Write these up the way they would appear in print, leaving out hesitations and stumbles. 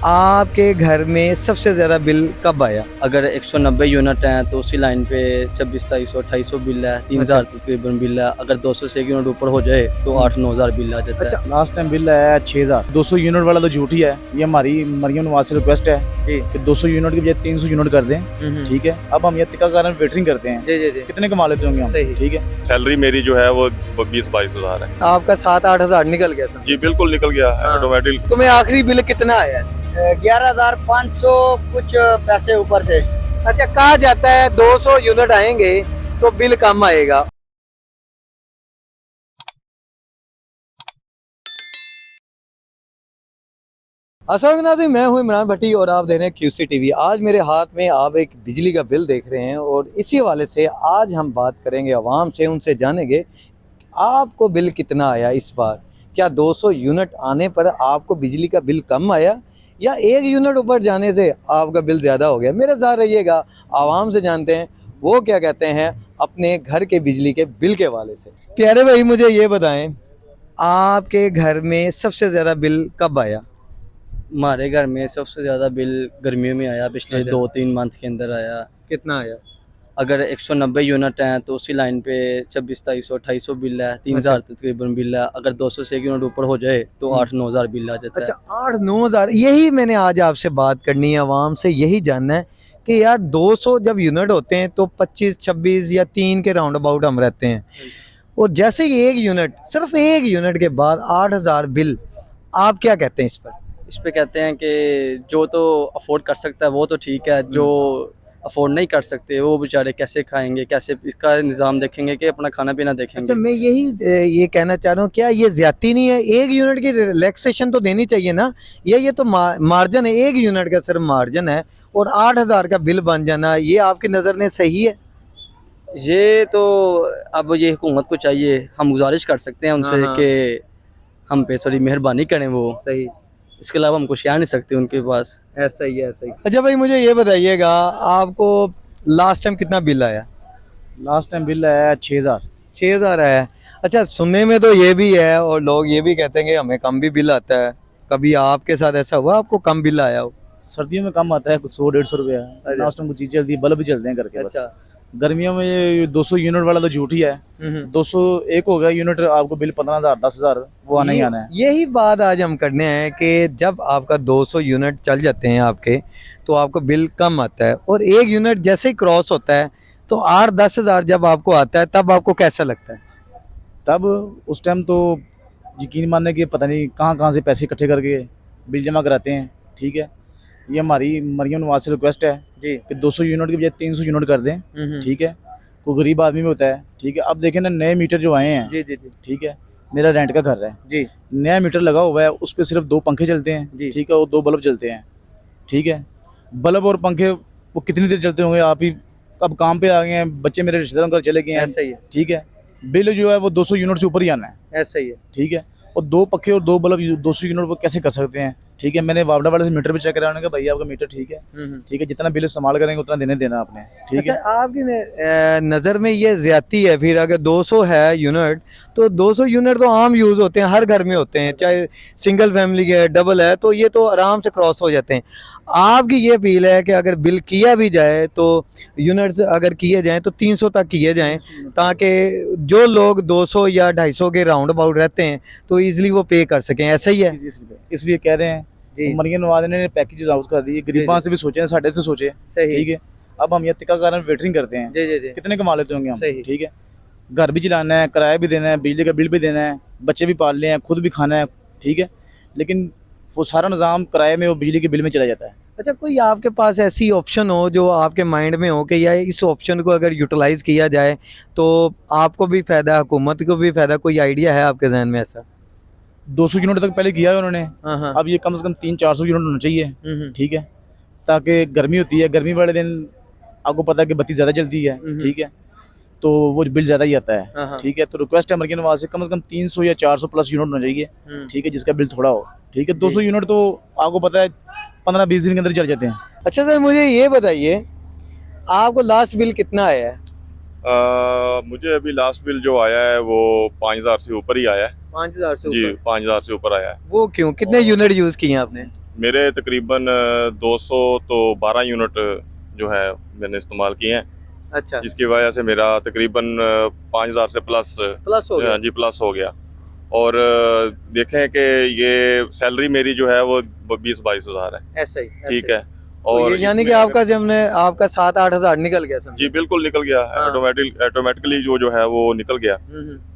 आपके घर में सबसे ज़्यादा बिल कब आया? अगर 190 यूनिट हैं तो उसी लाइन पे 2600-2700-2800 बिल है, 3000 तकरीबन बिल है। अगर 200 से 1 यूनिट ऊपर हो जाए तो 8-9000 बिल आ जाता है। लास्ट टाइम बिल आया 6000। 200 यूनिट वाला तो झूठ ही है। ये हमारी मरियम नवाज से रिक्वेस्ट है जी। कि 200 यूनिट की बजाय 300 यूनिट कर दें। ठीक है, अब हम ये तिक्का कारण वेटरिंग करते हैं। जी जी जी। कितने कमा लेते होंगे हम? सही। ठीक है, सैलरी मेरी जो है वो 20-22 हज़ार है। आपका 7-8 हज़ार निकल गया था। जी बिल्कुल निकल गया है हाँ। ऑटोमेटिक। तुम्हें आखिरी बिल कितना आया है? 11,500 कुछ पैसे ऊपर थे। अच्छा, कहा जाता है 200 यूनिट आएंगे तो बिल कम आएगा। अस्सलाम वालेकुम, मैं हूं इमरान भट्टी और आप देख रहे हैं QC टीवी। आज मेरे हाथ में आप एक बिजली का बिल देख रहे हैं और इसी हवाले से आज हम बात करेंगे अवाम से, उनसे जानेंगे आपको बिल कितना आया इस बार। क्या 200 यूनिट आने पर आपको बिजली का बिल कम आया या 1 यूनिट ऊपर जाने से आपका बिल ज़्यादा हो गया? मेरे साथ रहिएगा, आवाम से जानते हैं वो क्या कहते हैं अपने घर के बिजली के बिल के हवाले से। प्यारे भाई, मुझे ये बताएं, आपके घर में सबसे ज़्यादा बिल कब आया? हमारे घर में सबसे ज़्यादा बिल गर्मियों में आया, पिछले अच्छा। 2-3 मंथ के अंदर आया। कितना आया? अगर 190 यूनिट हैं तो उसी लाइन पे 2600-2700-2800 बिल है, 3000 तकरीबन बिल है। अगर 200 से 1 यूनिट ऊपर हो जाए तो 8-9000 बिल आ जाता है। अच्छा, 8-9 हज़ार। यही मैंने आज आपसे बात करनी है, आवाम से यही जानना है कि यार 200 जब यूनिट होते हैं तो 25-26 या 3 के राउंड अबाउट हम रहते हैं, और जैसे ही 1 यूनिट, सिर्फ 1 यूनिट के बाद 8 हज़ार बिल, आप क्या कहते हैं इस पर? इस पे कहते हैं कि जो तो अफोर्ड कर सकता है वो तो ठीक है, जो अफोर्ड नहीं कर सकते वो बेचारे कैसे खाएंगे, कैसे इसका निज़ाम देखेंगे कि अपना खाना पीना अच्छा, देखेंगे। मैं यही ये कहना चाह रहा हूँ, क्या ये ज्यादती नहीं है? 1 यूनिट की रिलैक्सेशन तो देनी चाहिए ना। ये तो मार्जिन है, 1 यूनिट का सिर्फ मार्जिन है और 8 हज़ार का बिल बन जाना, ये आपकी नज़र में सही है? ये तो अब ये हुकूमत को चाहिए, हम गुजारिश कर सकते हैं उनसे हाँ। कि हम पे थोड़ी मेहरबानी करें वो। सही। इसके अलावा हम कुछ कह नहीं सकते उनके पास। ऐसा ही है, ऐसा ही। अच्छा भाई, मुझे ये बताइएगा, आपको लास्ट टाइम कितना बिल आया? लास्ट टाइम बिल आया 6000। 6 हज़ार आया। अच्छा, सुनने में तो ये भी है और लोग ये भी कहते हैं कि हमें कम भी बिल आता है। कभी आपके साथ ऐसा हुआ आपको कम बिल आया हो? सर्दियों में कम आता है, कुछ 100-150 रुपया। लास्ट टाइम कुछ चीज़ चलती है, बल्ब भी चलते हैं घर के बस। गर्मियों में ये 200 यूनिट वाला तो झूठ ही है। 201 हो गया यूनिट, आपको बिल 15,000 10,000 वो आना ही आना है। यही बात आज हम करने हैं कि जब आपका 200 यूनिट चल जाते हैं आपके, तो आपको बिल कम आता है, और 1 यूनिट जैसे ही क्रॉस होता है तो 8-10 हज़ार जब आपको आता है तब आपको कैसा लगता है? तब उस टाइम तो यकीन मानने के पता नहीं कहाँ कहाँ से पैसे इकट्ठे करके बिल जमा कराते हैं। ठीक है, ये हमारी मरियम नवाज से रिक्वेस्ट है जी। कि 200 यूनिट की बजाय 300 यूनिट कर दें। ठीक है, कोई गरीब आदमी भी होता है। ठीक है, अब देखें ना, नए मीटर जो आए हैं। जी जी जी ठीक है, मेरा रेंट का घर है जी नया मीटर लगा हुआ है, उस पर सिर्फ 2 पंखे चलते हैं। जी। ठीक है, और 2 बल्ब चलते हैं। ठीक है, बल्ब और पंखे वो कितनी देर चलते होंगे आप ही, अब काम पे आ गए हैं, बच्चे मेरे रिश्तेदारों के घर चले गए हैं। ऐसा ही है, ठीक है, बिल जो है वो 200 यूनिट से ऊपर ही आना है। ऐसा ही है। ठीक है, और 2 पखे और 2 बल्ब 200 यूनिट वो कैसे कर सकते हैं? ठीक है, मैंने वापडा वाले से मीटर भी चेक कराने का, भैया आपका मीटर ठीक है। ठीक है, जितना बिल इस्तेमाल करेंगे उतना देना आपने। ठीक है, अच्छा, आपकी नज़र में ये ज्यादती है फिर? अगर 200 है यूनिट तो 200 यूनिट तो आम यूज़ होते हैं, हर घर में होते हैं, चाहे सिंगल फैमिली है, डबल है, तो ये तो आराम से क्रॉस हो जाते हैं। आपकी ये अपील है कि अगर बिल किया भी जाए तो यूनिट्स अगर किए जाएँ तो 300 तक किए जाएँ, ताकि जो लोग 200 या 250 के राउंड अबाउट रहते हैं तो ईजिली वो पे कर सकें। ऐसा ही है? इसलिए कह रहे हैं जी। मरियम नवाज ने पैकेज अनाउंस कर दी, गरीबां से भी सोचे, साढ़े से सोचे। सही। ठीक है, अब हम ये तिक्का कारण वेटरिंग करते हैं। जी जी जी। कितने कमा लेते होंगे हम? सही। ठीक है, घर भी चलाना है, किराया भी देना है, बिजली का बिल भी देना है, बच्चे भी पालने हैं, खुद भी खाना है। ठीक है, लेकिन वो सारा निज़ाम किराए में और बिजली के बिल में चला जाता है। अच्छा, कोई आपके पास ऐसी ऑप्शन हो जो आपके माइंड में हो कि या इस ऑप्शन को अगर यूटिलाइज़ किया जाए तो आपको भी फ़ायदा, हुकूमत को भी फ़ायदा, कोई आइडिया है आपके जहन में ऐसा? 200 यूनिट तक पहले किया है उन्होंने, हाँ हाँ। अब ये कम से कम 300-400 यूनिट होना चाहिए। ठीक है, ताकि गर्मी होती है, गर्मी वाले दिन आपको पता है कि बत्ती ज़्यादा जलती है। ठीक है, तो वो बिल ज़्यादा ही आता हाँ, है। हाँ। ठीक है, तो रिक्वेस्ट है मरियम नवाज से कम 300 या 400 प्लस यूनिट होना चाहिए। ठीक है, जिसका बिल थोड़ा हो। ठीक है, 200 यूनिट तो आपको पता है 15-20 दिन के अंदर चल जाते हैं। अच्छा सर, मुझे ये बताइए, आपको लास्ट बिल कितना आया है? मुझे अभी लास्ट बिल जो आया है वो 5,000 से ऊपर ही आया है। 5 हज़ार से जी, ऊपर? 5,000 से ऊपर आया है। वो क्यों? कितने यूनिट यूज़ किए हैं आपने? मेरे तकरीबन 200 तो 12 यूनिट जो है मैंने इस्तेमाल किए हैं, अच्छा, जिसकी वजह से मेरा तकरीबन 5000 से प्लस प्लस हो गया। जी प्लस हो गया। और देखें कि ये सैलरी मेरी जो है वो 20-22 हज़ार है, ऐसा ही ठीक है। और और यानी कि इसमें आपका जब ने आपका 7-8 हज़ार निकल गया समझो। जी बिल्कुल निकल गया, हाँ। ऑटोमेटिकली जो है वो निकल गया।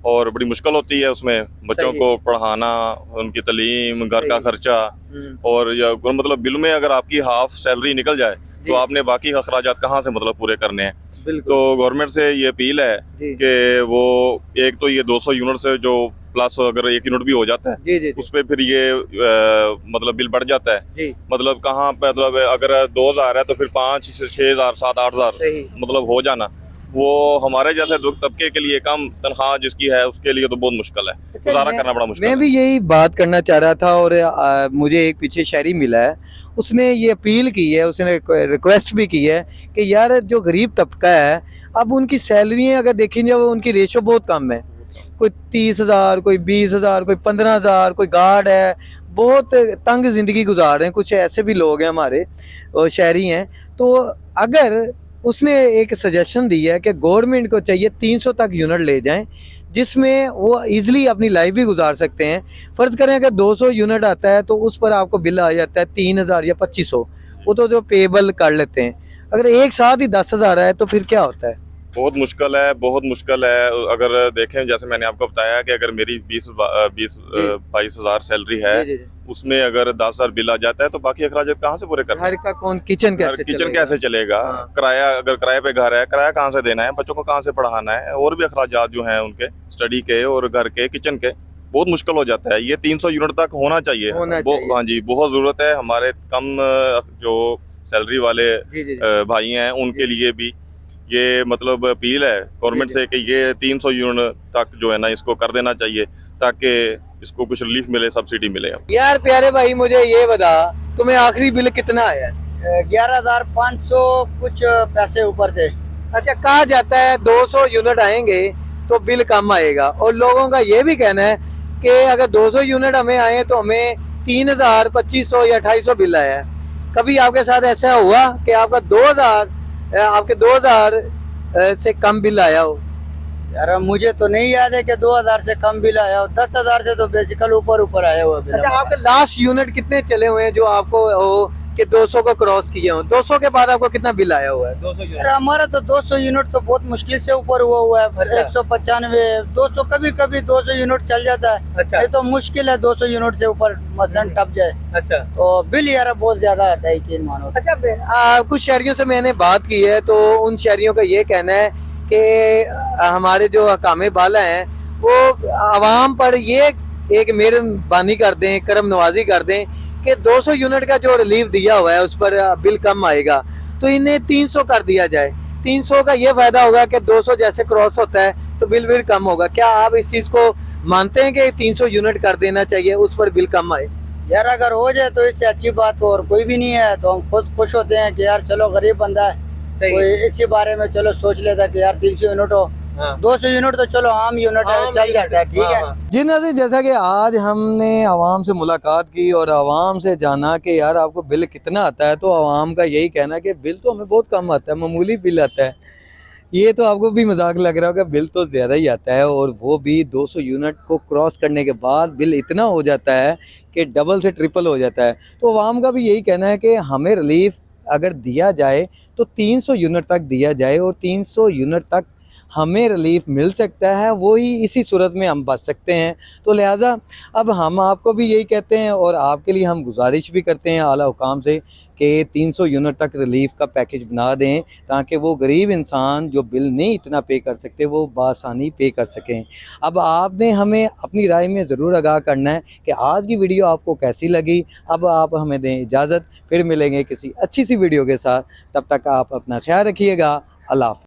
और बड़ी मुश्किल होती है उसमें बच्चों सही को पढ़ाना, उनकी तालीम, घर का सही। खर्चा, और या मतलब बिल में अगर आपकी हाफ सैलरी निकल जाए जी। तो आपने बाकी अखराजात कहाँ से मतलब पूरे करने हैं। बिल्कुल तो गवर्नमेंट से ये अपील है जी कि वो एक तो ये 200 यूनिट से जो प्लस अगर 1 यूनिट भी हो जाता है जी जी उस पर फिर ये मतलब बिल बढ़ जाता है। जी मतलब कहाँ पे मतलब अगर 2000 है तो फिर 5 से 6000 7-8 हज़ार सही। मतलब हो जाना, वो हमारे जैसे तबके के लिए कम तनख्वाह जिसकी है उसके लिए तो बहुत मुश्किल है, गुजारा करना बड़ा मुश्किल मैं है। भी यही बात करना चाह रहा था और मुझे एक पीछे शायरी मिला है, उसने ये अपील की है, उसने रिक्वेस्ट भी की है कि यार जो गरीब तबका है अब उनकी सैलरी अगर देखी जाए वो उनकी रेशो बहुत कम है, कोई 30,000, कोई 20,000, कोई 15,000, कोई गार्ड है, बहुत तंग ज़िंदगी गुजार रहे हैं। कुछ ऐसे भी लोग हैं हमारे और शहरी हैं। तो अगर उसने एक सजेशन दी है कि गवर्नमेंट को चाहिए 300 तक यूनिट ले जाएं जिसमें वो इजीली अपनी लाइफ भी गुजार सकते हैं। फ़र्ज़ करें अगर 200 यूनिट आता है तो उस पर आपको बिल आ जाता है 3,000 या 2,500, वो तो जो पेबल कर लेते हैं। अगर एक साथ ही 10,000 आए तो फिर क्या होता है? बहुत मुश्किल है, बहुत मुश्किल है। अगर देखें जैसे मैंने आपको बताया कि अगर मेरी 20-22 हज़ार सैलरी है, जी, जी, जी। उसमें अगर 10,000 बिल आ जाता है तो बाकी अखराजात कहाँ से पूरे करना है? घर का कौन किचन कैसे किचन चलेगा? कैसे चलेगा? हाँ। किराया, अगर किराए पे घर है, किराया कहाँ से देना है? बच्चों को कहाँ से पढ़ाना है? और भी अखराजात जो हैं उनके स्टडी के और घर के, किचन के, बहुत मुश्किल हो जाता है। ये 300 यूनिट तक होना चाहिए। होना चाहिए। हाँ जी, बहुत ज़रूरत है। हमारे कम जो सैलरी वाले जी, जी, जी। भाई हैं उनके लिए भी ये मतलब अपील है गवर्नमेंट जी, से कि ये 300 यूनिट तक जो है ना इसको कर देना चाहिए ताकि इसको कुछ रिलीफ मिले, सब्सिडी मिले। यार प्यारे भाई मुझे ये बता, तुम्हें आखिरी बिल कितना आया? 11,500 कुछ पैसे ऊपर थे। अच्छा, कहा जाता है 200 यूनिट आएंगे तो बिल कम आएगा, और लोगों का ये भी कहना है कि अगर 200 यूनिट हमें आए तो हमें 3,000, 2,500 या 2,500 बिल आया है। कभी आपके साथ ऐसा हुआ कि आपका 2,000 से कम बिल आया हो? यार मुझे तो नहीं याद है कि 2,000 से कम बिल आया हो। 10,000 से तो बेसिकल ऊपर ऊपर आया हुआ बिल। अच्छा, आपके लास्ट यूनिट कितने चले हुए हैं जो आपको हो कि 200 को क्रॉस किए हो? 200 के बाद आपको कितना बिल आया हुआ है? 200 यार यूनिट। हमारा तो 200 यूनिट तो बहुत मुश्किल से ऊपर हुआ है। अच्छा। 195, 200, कभी कभी 200 यूनिट चल जाता है। अच्छा। ये तो मुश्किल है 200 यूनिट से ऊपर मसलन टप जाए अच्छा तो बिल यार बहुत ज्यादा आता है, यकीन मानो। अच्छा, कुछ शहरियों से मैंने बात की है तो उन शहरियों का ये कहना है कि हमारे जो हकामे बाला हैं वो आवाम पर ये एक मेहरबानी कर दें, करम नवाजी कर दें कि 200 यूनिट का जो रिलीफ दिया हुआ है उस पर बिल कम आएगा, तो इन्हें 300 कर दिया जाए। 300 का ये फायदा होगा कि 200 जैसे क्रॉस होता है तो बिल कम होगा। क्या आप इस चीज़ को मानते हैं कि 300 यूनिट कर देना चाहिए, उस पर बिल कम आए? यार अगर हो जाए तो इससे अच्छी बात हो, और कोई भी नहीं है तो हम खुद खुश होते हैं कि यार चलो गरीब बंदा है, कोई इसी बारे में चलो सोच लेता कि यार 300 यूनिट हो। 200 यूनिट तो चलो आम यूनिट है, चल जाता है, ठीक है। जी नाज़रीन, जैसा कि आज हमने आवाम से मुलाकात की और आवाम से जाना कि यार आपको बिल कितना आता है, तो आवाम का यही कहना है कि बिल तो हमें बहुत कम आता है, मामूली बिल आता है। ये तो आपको भी मजाक लग रहा होगा, बिल तो ज़्यादा ही आता है, और वो भी 200 यूनिट को क्रॉस करने के बाद बिल इतना हो जाता है कि डबल से ट्रिपल हो जाता है। तो आवाम का भी यही कहना है कि हमें रिलीफ अगर दिया जाए तो 300 यूनिट तक दिया जाए, और 300 यूनिट तक हमें रिलीफ मिल सकता है, वही इसी सूरत में हम बच सकते हैं। तो लिहाजा अब हम आपको भी यही कहते हैं और आपके लिए हम गुजारिश भी करते हैं आला हुकाम से कि 300 यूनिट तक रिलीफ का पैकेज बना दें ताकि वो गरीब इंसान जो बिल नहीं इतना पे कर सकते वो बआसानी पे कर सकें। अब आपने हमें अपनी राय में ज़रूर आगाह करना है कि आज की वीडियो आपको कैसी लगी। अब आप हमें दें इजाज़त, फिर मिलेंगे किसी अच्छी सी वीडियो के साथ। तब तक आप अपना ख्याल रखिएगा। अल्लाह हाफ़िज़।